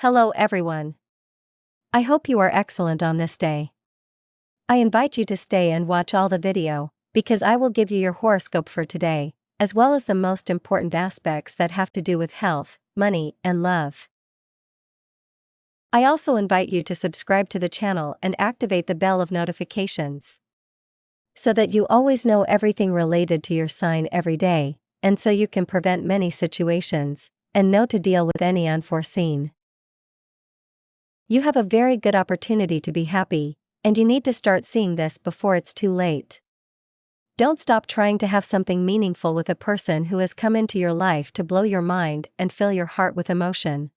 Hello everyone. I hope you are excellent on this day. I invite you to stay and watch all the video, because I will give you your horoscope for today, as well as the most important aspects that have to do with health, money, and love. I also invite you to subscribe to the channel and activate the bell of notifications, so that you always know everything related to your sign every day, and so you can prevent many situations, and know to deal with any unforeseen. You have a very good opportunity to be happy, and you need to start seeing this before it's too late. Don't stop trying to have something meaningful with a person who has come into your life to blow your mind and fill your heart with emotion.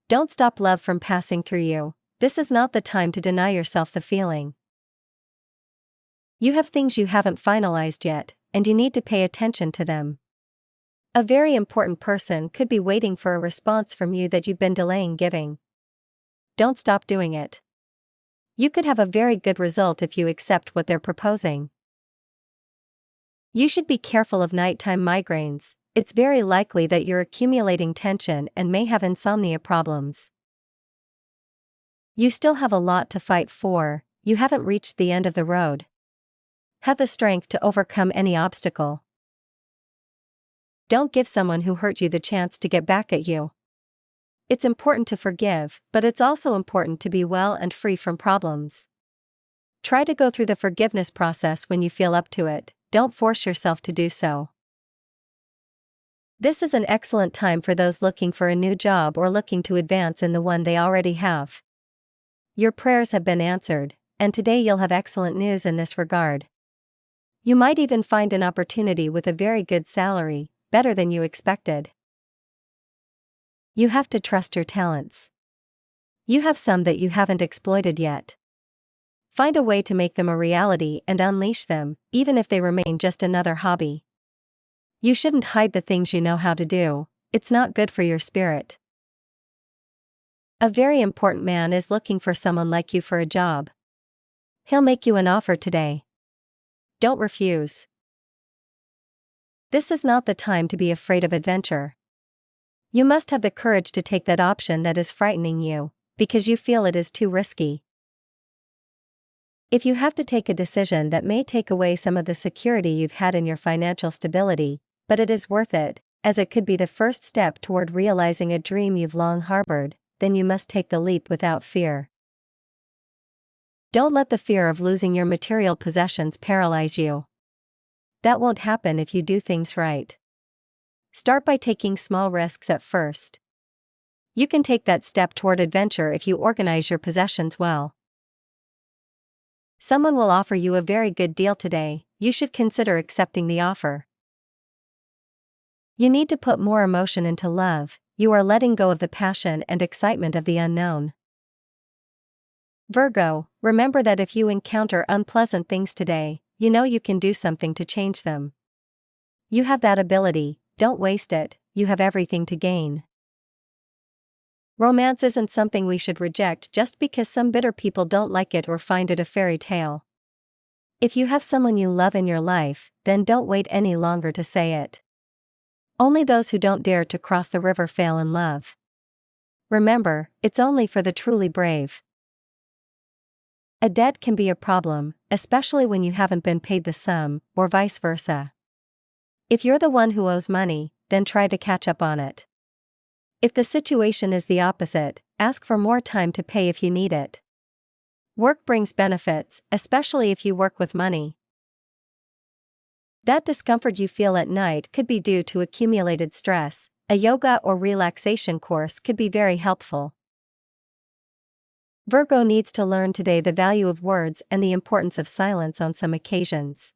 Don't stop love from passing through you. This is not the time to deny yourself the feeling. You have things you haven't finalized yet, and you need to pay attention to them. A very important person could be waiting for a response from you that you've been delaying giving. Don't stop doing it. You could have a very good result if you accept what they're proposing. You should be careful of nighttime migraines. It's very likely that you're accumulating tension and may have insomnia problems. You still have a lot to fight for. You haven't reached the end of the road. Have the strength to overcome any obstacle. Don't give someone who hurt you the chance to get back at you. It's important to forgive, but it's also important to be well and free from problems. Try to go through the forgiveness process when you feel up to it. Don't force yourself to do so. This is an excellent time for those looking for a new job or looking to advance in the one they already have. Your prayers have been answered, and today you'll have excellent news in this regard. You might even find an opportunity with a very good salary, better than you expected. You have to trust your talents. You have some that you haven't exploited yet. Find a way to make them a reality and unleash them, even if they remain just another hobby. You shouldn't hide the things you know how to do. It's not good for your spirit. A very important man is looking for someone like you for a job. He'll make you an offer today. Don't refuse. This is not the time to be afraid of adventure. You must have the courage to take that option that is frightening you, because you feel it is too risky. If you have to take a decision that may take away some of the security you've had in your financial stability, but it is worth it, as it could be the first step toward realizing a dream you've long harbored, then you must take the leap without fear. Don't let the fear of losing your material possessions paralyze you. That won't happen if you do things right. Start by taking small risks at first. You can take that step toward adventure if you organize your possessions well. Someone will offer you a very good deal today. You should consider accepting the offer. You need to put more emotion into love. You are letting go of the passion and excitement of the unknown. Virgo, remember that if you encounter unpleasant things today, you know you can do something to change them. You have that ability. Don't waste it. You have everything to gain. Romance isn't something we should reject just because some bitter people don't like it or find it a fairy tale. If you have someone you love in your life, then don't wait any longer to say it. Only those who don't dare to cross the river fail in love. Remember, it's only for the truly brave. A debt can be a problem, especially when you haven't been paid the sum, or vice versa. If you're the one who owes money, then try to catch up on it. If the situation is the opposite, ask for more time to pay if you need it. Work brings benefits, especially if you work with money. That discomfort you feel at night could be due to accumulated stress. A yoga or relaxation course could be very helpful. Virgo needs to learn today the value of words and the importance of silence on some occasions.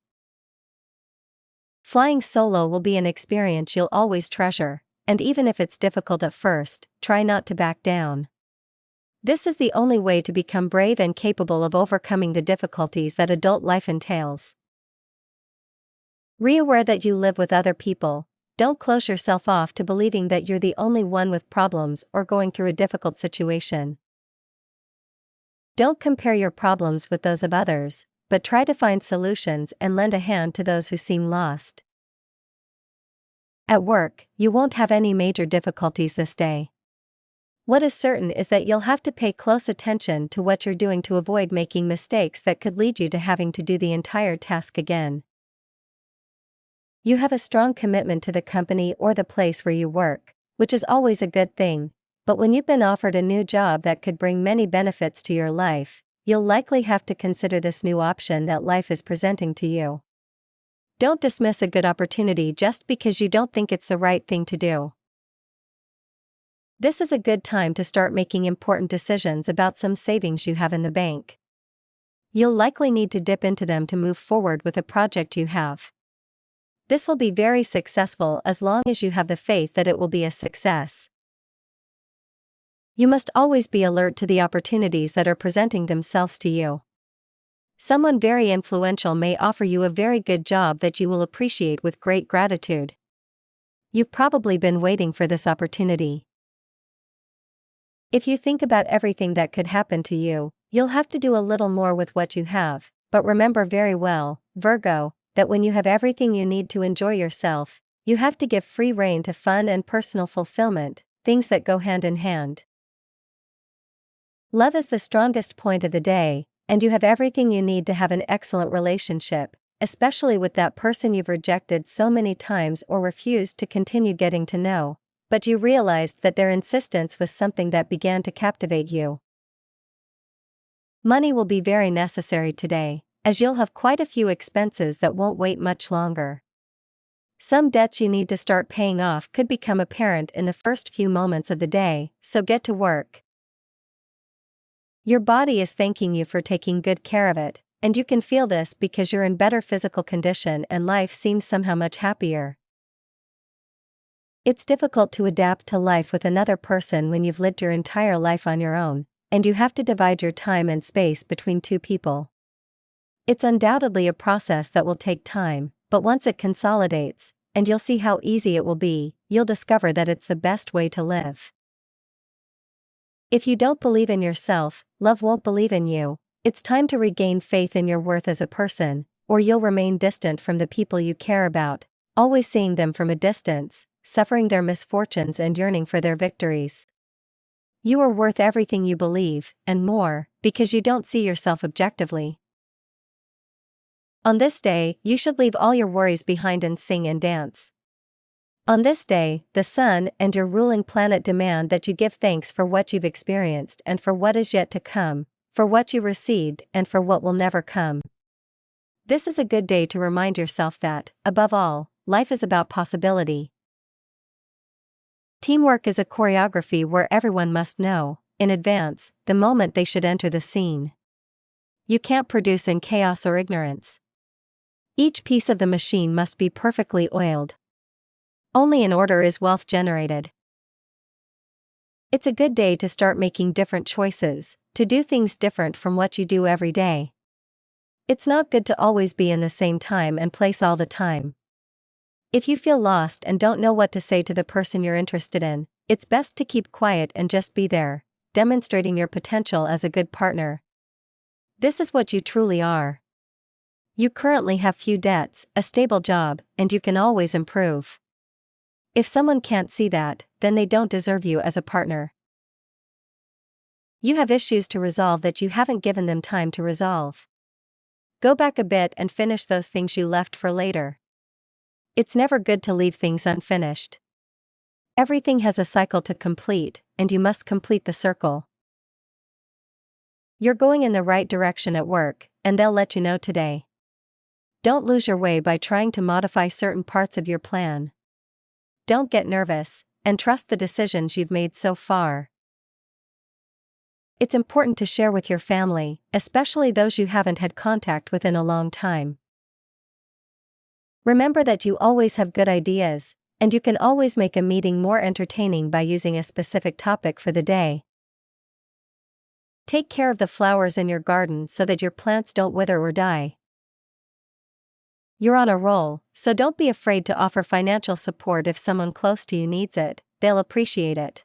Flying solo will be an experience you'll always treasure, and even if it's difficult at first, try not to back down. This is the only way to become brave and capable of overcoming the difficulties that adult life entails. Re-aware that you live with other people. Don't close yourself off to believing that you're the only one with problems or going through a difficult situation. Don't compare your problems with those of others, but try to find solutions and lend a hand to those who seem lost. At work, you won't have any major difficulties this day. What is certain is that you'll have to pay close attention to what you're doing to avoid making mistakes that could lead you to having to do the entire task again. You have a strong commitment to the company or the place where you work, which is always a good thing, but when you've been offered a new job that could bring many benefits to your life, you'll likely have to consider this new option that life is presenting to you. Don't dismiss a good opportunity just because you don't think it's the right thing to do. This is a good time to start making important decisions about some savings you have in the bank. You'll likely need to dip into them to move forward with a project you have. This will be very successful as long as you have the faith that it will be a success. You must always be alert to the opportunities that are presenting themselves to you. Someone very influential may offer you a very good job that you will appreciate with great gratitude. You've probably been waiting for this opportunity. If you think about everything that could happen to you, you'll have to do a little more with what you have, but remember very well, Virgo, that when you have everything you need to enjoy yourself, you have to give free rein to fun and personal fulfillment, things that go hand in hand. Love is the strongest point of the day, and you have everything you need to have an excellent relationship, especially with that person you've rejected so many times or refused to continue getting to know, but you realized that their insistence was something that began to captivate you. Money will be very necessary today, as you'll have quite a few expenses that won't wait much longer. Some debts you need to start paying off could become apparent in the first few moments of the day, so get to work. Your body is thanking you for taking good care of it, and you can feel this because you're in better physical condition and life seems somehow much happier. It's difficult to adapt to life with another person when you've lived your entire life on your own, and you have to divide your time and space between two people. It's undoubtedly a process that will take time, but once it consolidates, and you'll see how easy it will be, you'll discover that it's the best way to live. If you don't believe in yourself, love won't believe in you. It's time to regain faith in your worth as a person, or you'll remain distant from the people you care about, always seeing them from a distance, suffering their misfortunes and yearning for their victories. You are worth everything you believe, and more, because you don't see yourself objectively. On this day, you should leave all your worries behind and sing and dance. On this day, the sun and your ruling planet demand that you give thanks for what you've experienced and for what is yet to come, for what you received and for what will never come. This is a good day to remind yourself that, above all, life is about possibility. Teamwork is a choreography where everyone must know, in advance, the moment they should enter the scene. You can't produce in chaos or ignorance. Each piece of the machine must be perfectly oiled. Only in order is wealth generated. It's a good day to start making different choices, to do things different from what you do every day. It's not good to always be in the same time and place all the time. If you feel lost and don't know what to say to the person you're interested in, it's best to keep quiet and just be there, demonstrating your potential as a good partner. This is what you truly are. You currently have few debts, a stable job, and you can always improve. If someone can't see that, then they don't deserve you as a partner. You have issues to resolve that you haven't given them time to resolve. Go back a bit and finish those things you left for later. It's never good to leave things unfinished. Everything has a cycle to complete, and you must complete the circle. You're going in the right direction at work, and they'll let you know today. Don't lose your way by trying to modify certain parts of your plan. Don't get nervous, and trust the decisions you've made so far. It's important to share with your family, especially those you haven't had contact with in a long time. Remember that you always have good ideas, and you can always make a meeting more entertaining by using a specific topic for the day. Take care of the flowers in your garden so that your plants don't wither or die. You're on a roll, so don't be afraid to offer financial support if someone close to you needs it, they'll appreciate it.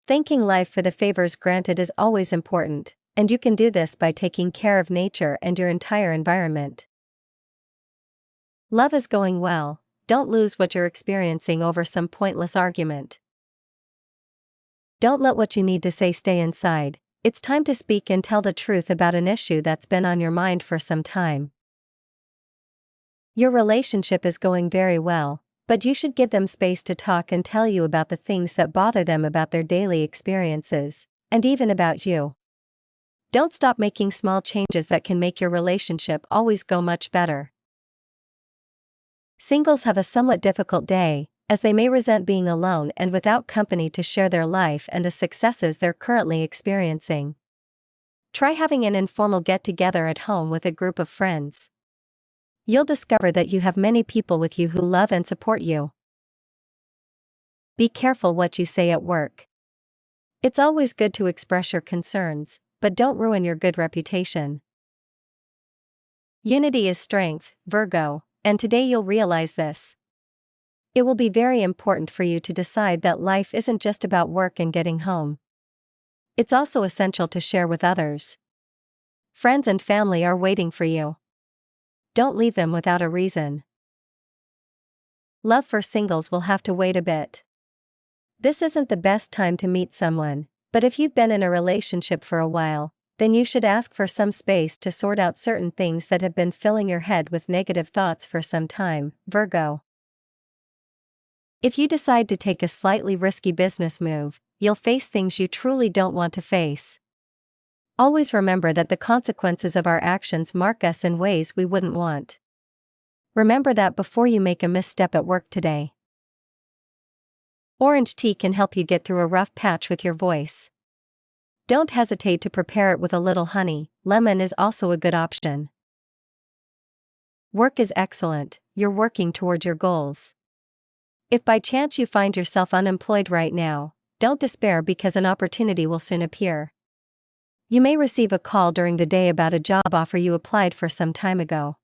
Thanking life for the favors granted is always important, and you can do this by taking care of nature and your entire environment. Love is going well, don't lose what you're experiencing over some pointless argument. Don't let what you need to say stay inside. It's time to speak and tell the truth about an issue that's been on your mind for some time. Your relationship is going very well, but you should give them space to talk and tell you about the things that bother them about their daily experiences, and even about you. Don't stop making small changes that can make your relationship always go much better. Singles have a somewhat difficult day, as they may resent being alone and without company to share their life and the successes they're currently experiencing. Try having an informal get-together at home with a group of friends. You'll discover that you have many people with you who love and support you. Be careful what you say at work. It's always good to express your concerns, but don't ruin your good reputation. Unity is strength, Virgo, and today you'll realize this. It will be very important for you to decide that life isn't just about work and getting home. It's also essential to share with others. Friends and family are waiting for you. Don't leave them without a reason. Love for singles will have to wait a bit. This isn't the best time to meet someone, but if you've been in a relationship for a while, then you should ask for some space to sort out certain things that have been filling your head with negative thoughts for some time, Virgo. If you decide to take a slightly risky business move, you'll face things you truly don't want to face. Always remember that the consequences of our actions mark us in ways we wouldn't want. Remember that before you make a misstep at work today. Orange tea can help you get through a rough patch with your voice. Don't hesitate to prepare it with a little honey. Lemon is also a good option. Work is excellent, you're working toward your goals. If by chance you find yourself unemployed right now, don't despair because an opportunity will soon appear. You may receive a call during the day about a job offer you applied for some time ago.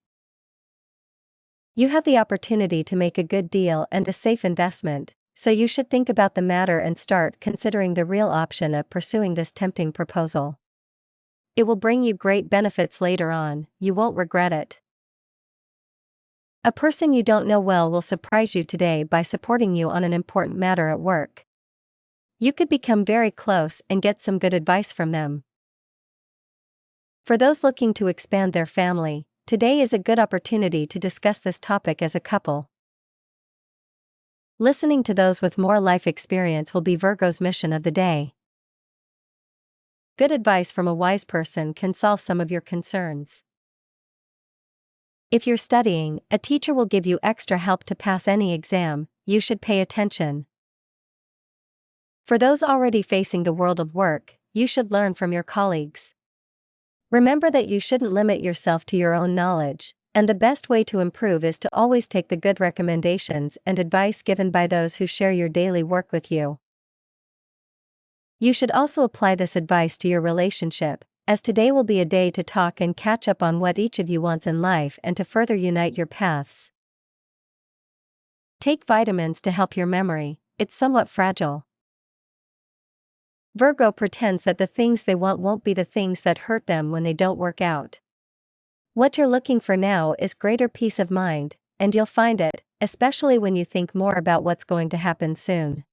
You have the opportunity to make a good deal and a safe investment, so you should think about the matter and start considering the real option of pursuing this tempting proposal. It will bring you great benefits later on, you won't regret it. A person you don't know well will surprise you today by supporting you on an important matter at work. You could become very close and get some good advice from them. For those looking to expand their family, today is a good opportunity to discuss this topic as a couple. Listening to those with more life experience will be Virgo's mission of the day. Good advice from a wise person can solve some of your concerns. If you're studying, a teacher will give you extra help to pass any exam, you should pay attention. For those already facing the world of work, you should learn from your colleagues. Remember that you shouldn't limit yourself to your own knowledge, and the best way to improve is to always take the good recommendations and advice given by those who share your daily work with you. You should also apply this advice to your relationship, as today will be a day to talk and catch up on what each of you wants in life and to further unite your paths. Take vitamins to help your memory, it's somewhat fragile. Virgo pretends that the things they want won't be the things that hurt them when they don't work out. What you're looking for now is greater peace of mind, and you'll find it, especially when you think more about what's going to happen soon.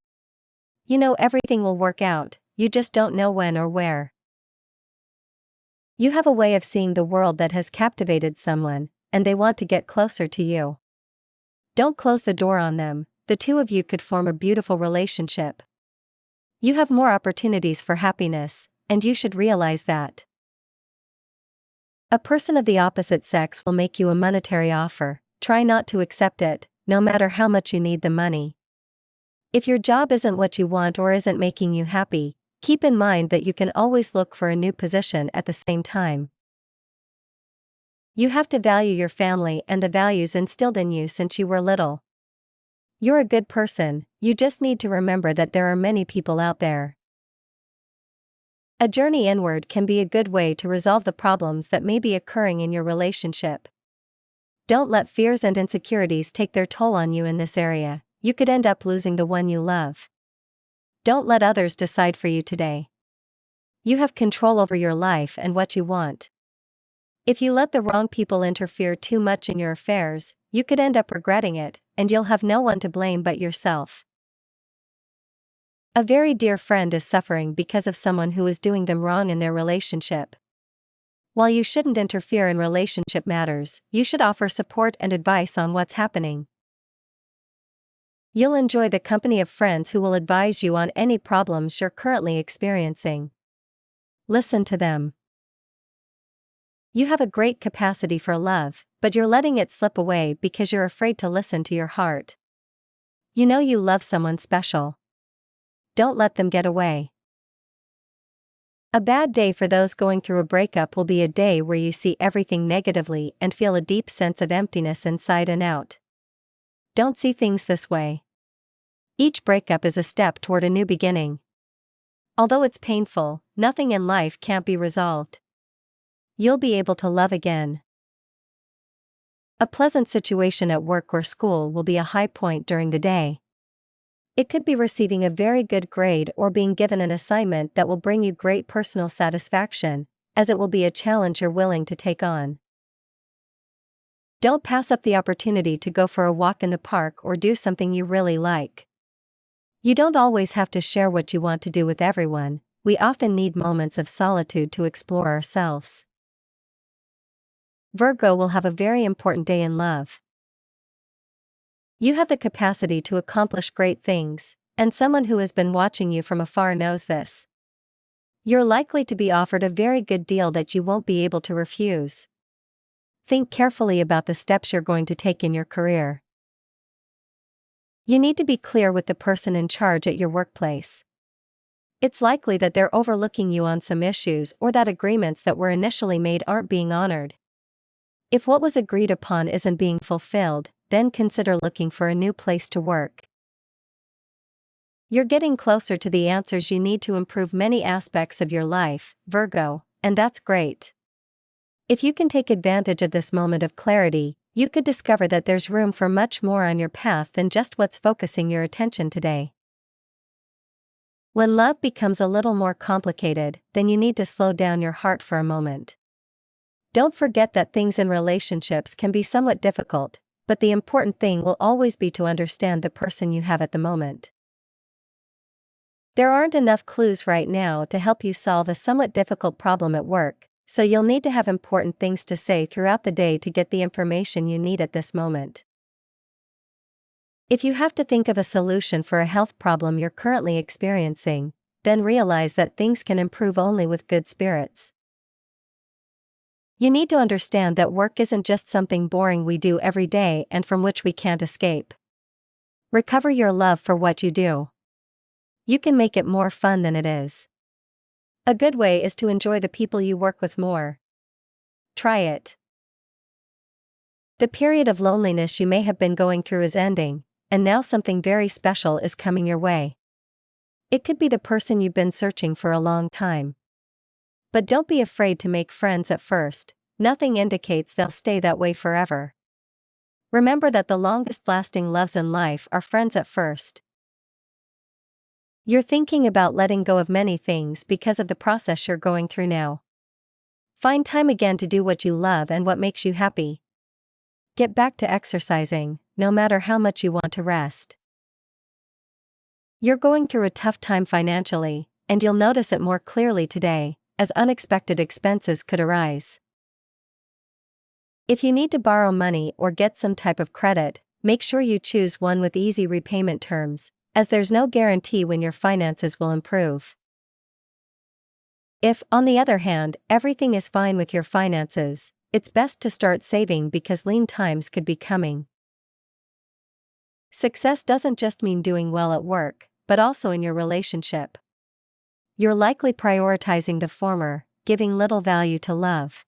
You know everything will work out, you just don't know when or where. You have a way of seeing the world that has captivated someone, and they want to get closer to you. Don't close the door on them, the two of you could form a beautiful relationship. You have more opportunities for happiness, and you should realize that. A person of the opposite sex will make you a monetary offer, try not to accept it, no matter how much you need the money. If your job isn't what you want or isn't making you happy, keep in mind that you can always look for a new position at the same time. You have to value your family and the values instilled in you since you were little. You're a good person, you just need to remember that there are many people out there. A journey inward can be a good way to resolve the problems that may be occurring in your relationship. Don't let fears and insecurities take their toll on you in this area, you could end up losing the one you love. Don't let others decide for you today. You have control over your life and what you want. If you let the wrong people interfere too much in your affairs, you could end up regretting it, and you'll have no one to blame but yourself. A very dear friend is suffering because of someone who is doing them wrong in their relationship. While you shouldn't interfere in relationship matters, you should offer support and advice on what's happening. You'll enjoy the company of friends who will advise you on any problems you're currently experiencing. Listen to them. You have a great capacity for love, but you're letting it slip away because you're afraid to listen to your heart. You know you love someone special. Don't let them get away. A bad day for those going through a breakup will be a day where you see everything negatively and feel a deep sense of emptiness inside and out. Don't see things this way. Each breakup is a step toward a new beginning. Although it's painful, nothing in life can't be resolved. You'll be able to love again. A pleasant situation at work or school will be a high point during the day. It could be receiving a very good grade or being given an assignment that will bring you great personal satisfaction, as it will be a challenge you're willing to take on. Don't pass up the opportunity to go for a walk in the park or do something you really like. You don't always have to share what you want to do with everyone. We often need moments of solitude to explore ourselves. Virgo will have a very important day in love. You have the capacity to accomplish great things, and someone who has been watching you from afar knows this. You're likely to be offered a very good deal that you won't be able to refuse. Think carefully about the steps you're going to take in your career. You need to be clear with the person in charge at your workplace. It's likely that they're overlooking you on some issues or that agreements that were initially made aren't being honored. If what was agreed upon isn't being fulfilled, then consider looking for a new place to work. You're getting closer to the answers you need to improve many aspects of your life, Virgo, and that's great. If you can take advantage of this moment of clarity, you could discover that there's room for much more on your path than just what's focusing your attention today. When love becomes a little more complicated, then you need to slow down your heart for a moment. Don't forget that things in relationships can be somewhat difficult, but the important thing will always be to understand the person you have at the moment. There aren't enough clues right now to help you solve a somewhat difficult problem at work, so you'll need to have important things to say throughout the day to get the information you need at this moment. If you have to think of a solution for a health problem you're currently experiencing, then realize that things can improve only with good spirits. You need to understand that work isn't just something boring we do every day and from which we can't escape. Recover your love for what you do. You can make it more fun than it is. A good way is to enjoy the people you work with more. Try it. The period of loneliness you may have been going through is ending, and now something very special is coming your way. It could be the person you've been searching for a long time. But don't be afraid to make friends at first. Nothing indicates they'll stay that way forever. Remember that the longest-lasting loves in life are friends at first. You're thinking about letting go of many things because of the process you're going through now. Find time again to do what you love and what makes you happy. Get back to exercising, no matter how much you want to rest. You're going through a tough time financially, and you'll notice it more clearly today, as unexpected expenses could arise. If you need to borrow money or get some type of credit, make sure you choose one with easy repayment terms, as there's no guarantee when your finances will improve. If, on the other hand, everything is fine with your finances, it's best to start saving because lean times could be coming. Success doesn't just mean doing well at work, but also in your relationship. You're likely prioritizing the former, giving little value to love.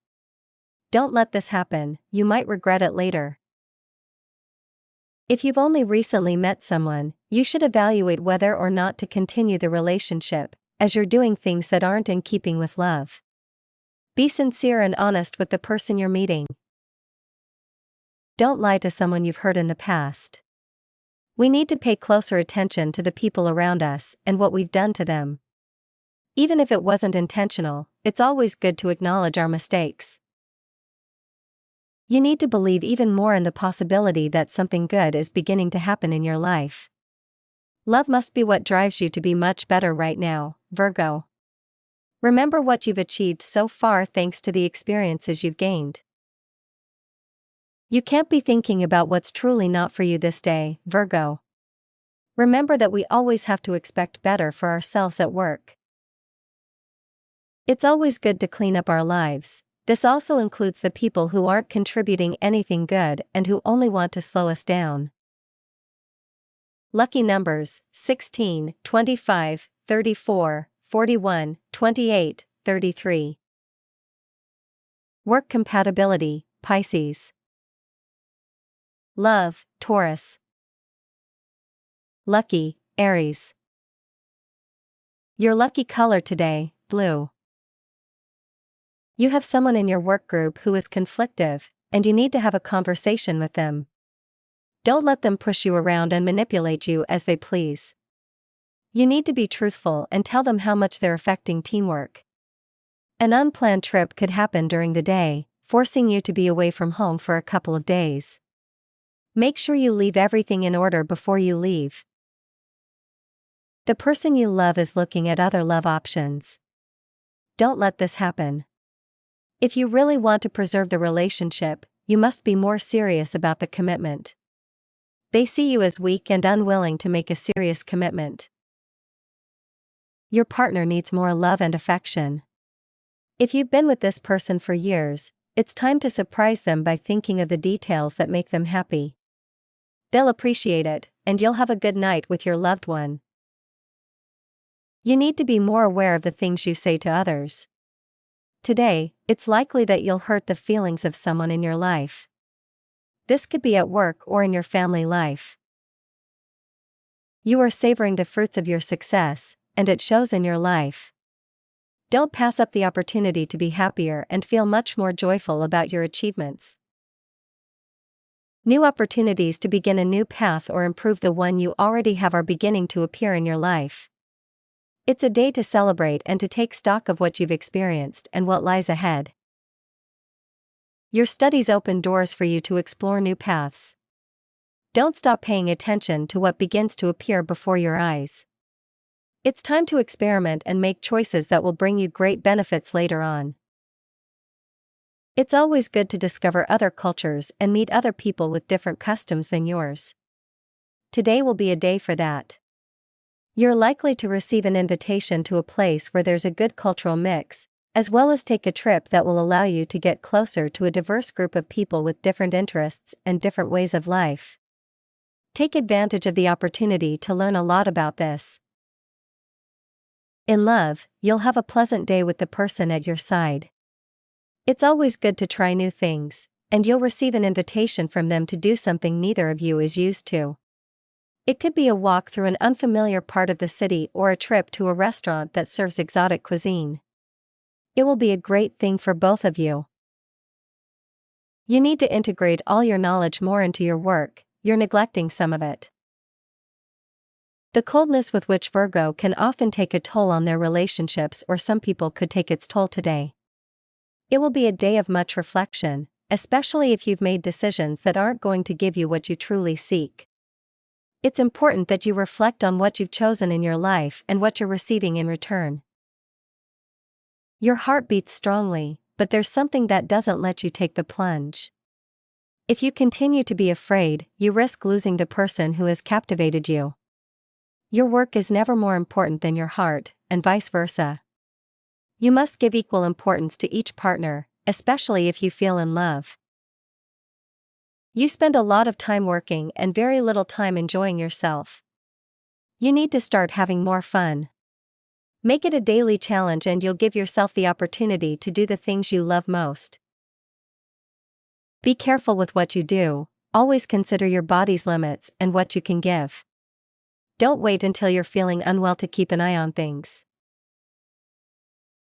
Don't let this happen, you might regret it later. If you've only recently met someone, you should evaluate whether or not to continue the relationship, as you're doing things that aren't in keeping with love. Be sincere and honest with the person you're meeting. Don't lie to someone you've hurt in the past. We need to pay closer attention to the people around us and what we've done to them. Even if it wasn't intentional, it's always good to acknowledge our mistakes. You need to believe even more in the possibility that something good is beginning to happen in your life. Love must be what drives you to be much better right now, Virgo. Remember what you've achieved so far thanks to the experiences you've gained. You can't be thinking about what's truly not for you this day, Virgo. Remember that we always have to expect better for ourselves at work. It's always good to clean up our lives. This also includes the people who aren't contributing anything good and who only want to slow us down. Lucky numbers: 16, 25, 34, 41, 28, 33. Work compatibility: Pisces. Love: Taurus. Lucky: Aries. Your lucky color today: blue. You have someone in your work group who is conflictive, and you need to have a conversation with them. Don't let them push you around and manipulate you as they please. You need to be truthful and tell them how much they're affecting teamwork. An unplanned trip could happen during the day, forcing you to be away from home for a couple of days. Make sure you leave everything in order before you leave. The person you love is looking at other love options. Don't let this happen. If you really want to preserve the relationship, you must be more serious about the commitment. They see you as weak and unwilling to make a serious commitment. Your partner needs more love and affection. If you've been with this person for years, it's time to surprise them by thinking of the details that make them happy. They'll appreciate it, and you'll have a good night with your loved one. You need to be more aware of the things you say to others. Today, it's likely that you'll hurt the feelings of someone in your life. This could be at work or in your family life. You are savoring the fruits of your success, and it shows in your life. Don't pass up the opportunity to be happier and feel much more joyful about your achievements. New opportunities to begin a new path or improve the one you already have are beginning to appear in your life. It's a day to celebrate and to take stock of what you've experienced and what lies ahead. Your studies open doors for you to explore new paths. Don't stop paying attention to what begins to appear before your eyes. It's time to experiment and make choices that will bring you great benefits later on. It's always good to discover other cultures and meet other people with different customs than yours. Today will be a day for that. You're likely to receive an invitation to a place where there's a good cultural mix, as well as take a trip that will allow you to get closer to a diverse group of people with different interests and different ways of life. Take advantage of the opportunity to learn a lot about this. In love, you'll have a pleasant day with the person at your side. It's always good to try new things, and you'll receive an invitation from them to do something neither of you is used to. It could be a walk through an unfamiliar part of the city or a trip to a restaurant that serves exotic cuisine. It will be a great thing for both of you. You need to integrate all your knowledge more into your work, you're neglecting some of it. The coldness with which Virgo can often take a toll on their relationships, or some people could take its toll today. It will be a day of much reflection, especially if you've made decisions that aren't going to give you what you truly seek. It's important that you reflect on what you've chosen in your life and what you're receiving in return. Your heart beats strongly, but there's something that doesn't let you take the plunge. If you continue to be afraid, you risk losing the person who has captivated you. Your work is never more important than your heart, and vice versa. You must give equal importance to each partner, especially if you feel in love. You spend a lot of time working and very little time enjoying yourself. You need to start having more fun. Make it a daily challenge and you'll give yourself the opportunity to do the things you love most. Be careful with what you do, always consider your body's limits and what you can give. Don't wait until you're feeling unwell to keep an eye on things.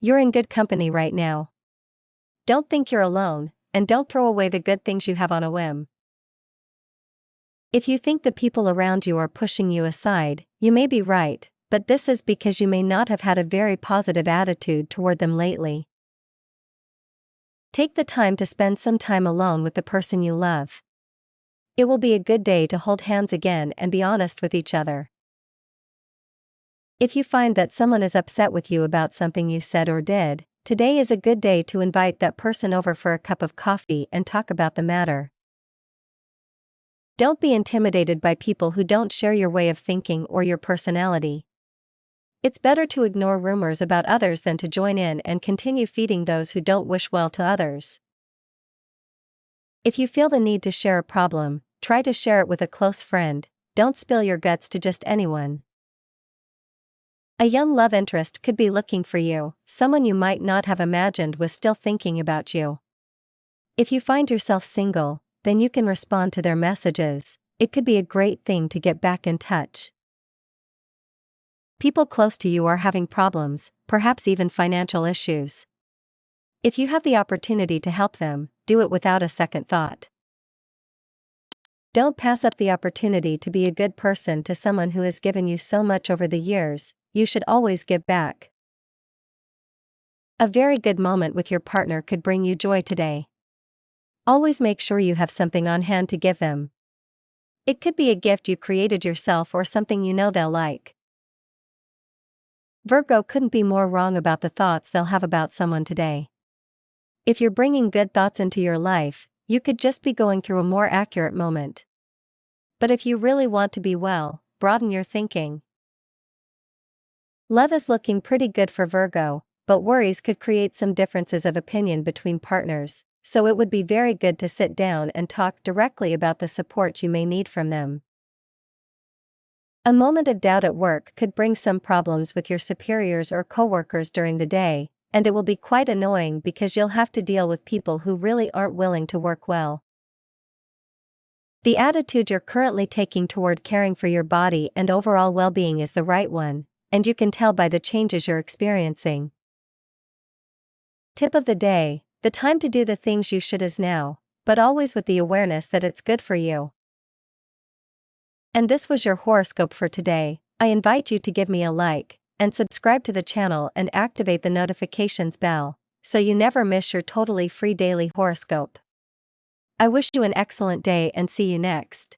You're in good company right now. Don't think you're alone, and don't throw away the good things you have on a whim. If you think the people around you are pushing you aside, you may be right, but this is because you may not have had a very positive attitude toward them lately. Take the time to spend some time alone with the person you love. It will be a good day to hold hands again and be honest with each other. If you find that someone is upset with you about something you said or did, today is a good day to invite that person over for a cup of coffee and talk about the matter. Don't be intimidated by people who don't share your way of thinking or your personality. It's better to ignore rumors about others than to join in and continue feeding those who don't wish well to others. If you feel the need to share a problem, try to share it with a close friend. Don't spill your guts to just anyone. A young love interest could be looking for you, someone you might not have imagined was still thinking about you. If you find yourself single, then you can respond to their messages. It could be a great thing to get back in touch. People close to you are having problems, perhaps even financial issues. If you have the opportunity to help them, do it without a second thought. Don't pass up the opportunity to be a good person to someone who has given you so much over the years. You should always give back. A very good moment with your partner could bring you joy today. Always make sure you have something on hand to give them. It could be a gift you created yourself or something you know they'll like. Virgo couldn't be more wrong about the thoughts they'll have about someone today. If you're bringing good thoughts into your life, you could just be going through a more accurate moment. But if you really want to be well, broaden your thinking. Love is looking pretty good for Virgo, but worries could create some differences of opinion between partners, so it would be very good to sit down and talk directly about the support you may need from them. A moment of doubt at work could bring some problems with your superiors or coworkers during the day, and it will be quite annoying because you'll have to deal with people who really aren't willing to work well. The attitude you're currently taking toward caring for your body and overall well-being is the right one, and you can tell by the changes you're experiencing. Tip of the day: the time to do the things you should is now, but always with the awareness that it's good for you. And this was your horoscope for today. I invite you to give me a like, and subscribe to the channel and activate the notifications bell, so you never miss your totally free daily horoscope. I wish you an excellent day and see you next.